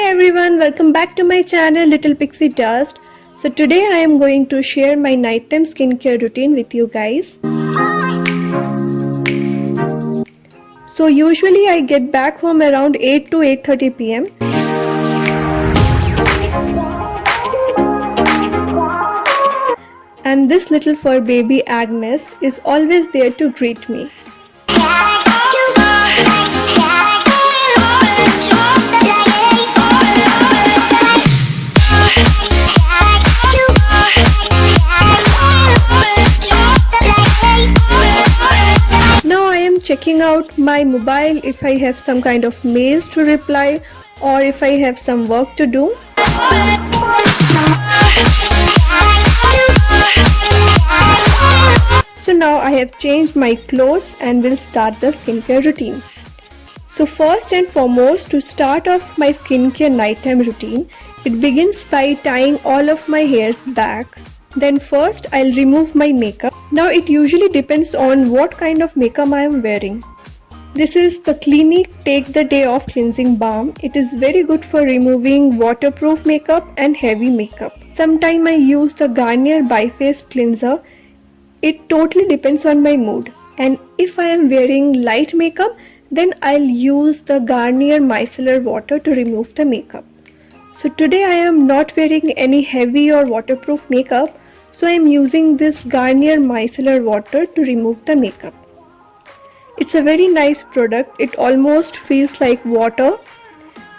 everyone, welcome back to my channel Little Pixie Dust. So today I am going to share my nighttime skincare routine with you guys. So usually I get back home around 8 to 8:30 p.m. And this little fur baby Agnes is always there to greet me. Checking out my mobile if I have some kind of mails to reply or if I have some work to do. So now I have changed my clothes and will start the skincare routine. So first and foremost, to start off my skincare nighttime routine, it begins by tying all of my hairs back. Then first I'll remove my makeup. Now it usually depends on what kind of makeup I am wearing. This is the Clinique Take the Day Off Cleansing Balm. It is very good for removing waterproof makeup and heavy makeup. Sometimes I use the Garnier Bi-Face Cleanser. It totally depends on my mood. And if I am wearing light makeup, then I'll use the Garnier Micellar water to remove the makeup. So today I am not wearing any heavy or waterproof makeup. So I am using this Garnier Micellar water to remove the makeup. It's a very nice product. It almost feels like water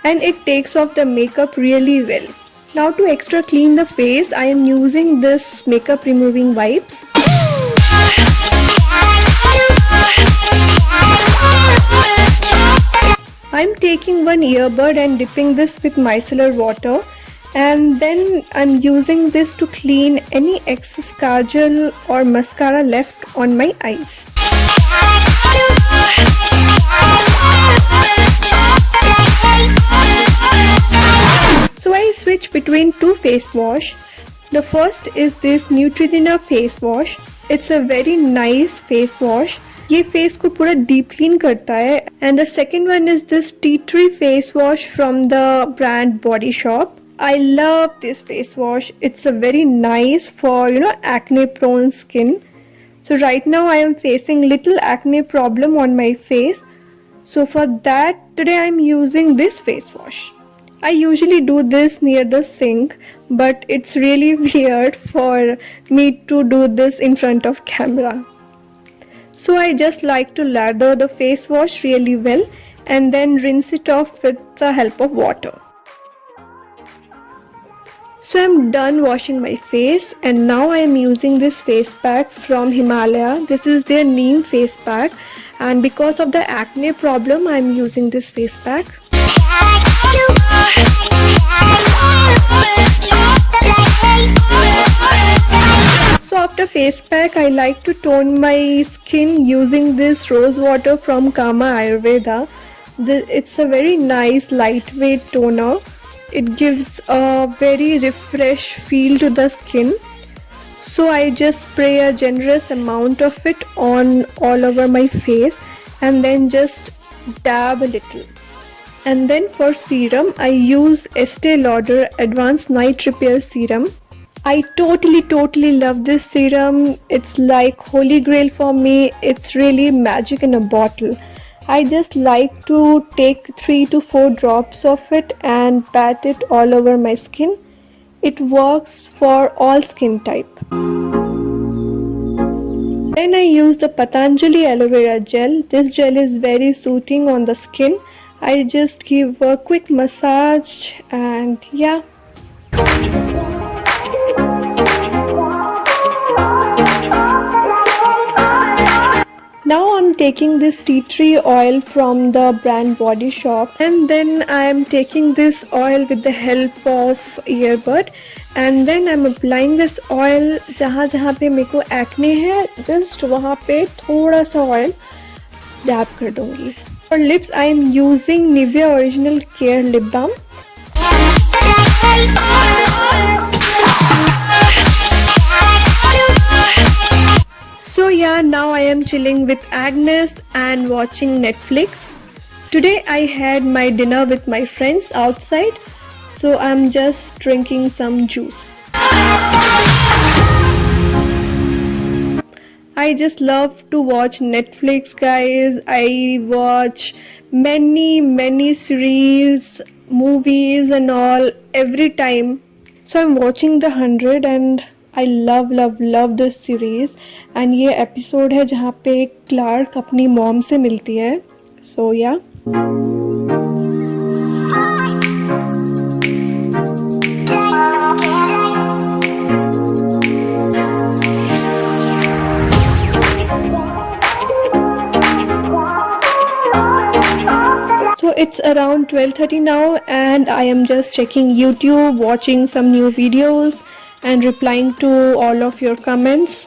and it takes off the makeup really well. Now to extra clean the face, I am using this makeup removing wipes. I'm taking one earbud and dipping this with micellar water. And then I'm using this to clean any excess kajal or mascara left on my eyes. So I switch between two face wash. The first is this Neutrogena face wash. It's a very nice face wash. ये face को पूरा deep clean करता है. And the second one is this tea tree face wash from the brand Body Shop. I love this face wash. It's a very nice for acne prone skin. So right now I am facing little acne problem on my face. So for that today I am using this face wash. I usually do this near the sink, but it's really weird for me to do this in front of camera. So I just like to lather the face wash really well and then rinse it off with the help of water. So I'm done washing my face and now I am using this face pack from Himalaya. This is their Neem face pack, and because of the acne problem I am using this face pack. So after face pack I like to tone my skin using this rose water from Ayurveda. It's a very nice lightweight toner. It gives a very refresh feel to the skin. So I just spray a generous amount of it on all over my face and then just dab a little. And then for serum I use Estee Lauder Advanced Night Repair Serum. I totally love this serum. It's like holy grail for me. It's really magic in a bottle. I just like to take 3 to 4 drops of it and pat it all over my skin. It works for all skin type. Then I use the Patanjali Aloevera Gel. This gel is very soothing on the skin. I just give a quick massage and yeah. Now I'm taking this tea tree oil from the brand Body Shop and then I am taking this oil with the help of earbud and then I'm applying this oil जहाँ जहाँ पे मेरे को acne है, just वहाँ पे थोड़ा सा oil dab कर दूँगी. For lips I am using Nivea Original Care Lip Balm. So yeah, now I am chilling with Agnes and watching Netflix. Today I had my dinner with my friends outside. So I'm just drinking some juice. I just love to watch Netflix, guys. I watch many series, movies and all every time. So I'm watching The 100 and I love this series. And ये episode है जहाँ पे Clark अपनी mom से मिलती है. So yeah. So it's around 12:30 now and I am just checking YouTube, watching some new videos and replying to all of your comments.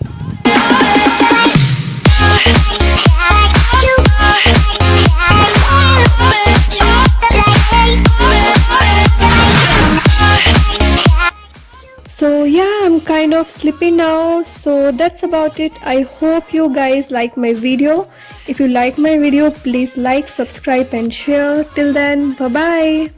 So yeah, I'm kind of sleepy now. So that's about it. I hope you guys like my video. If you like my video, please like, subscribe and share. Till then, bye bye.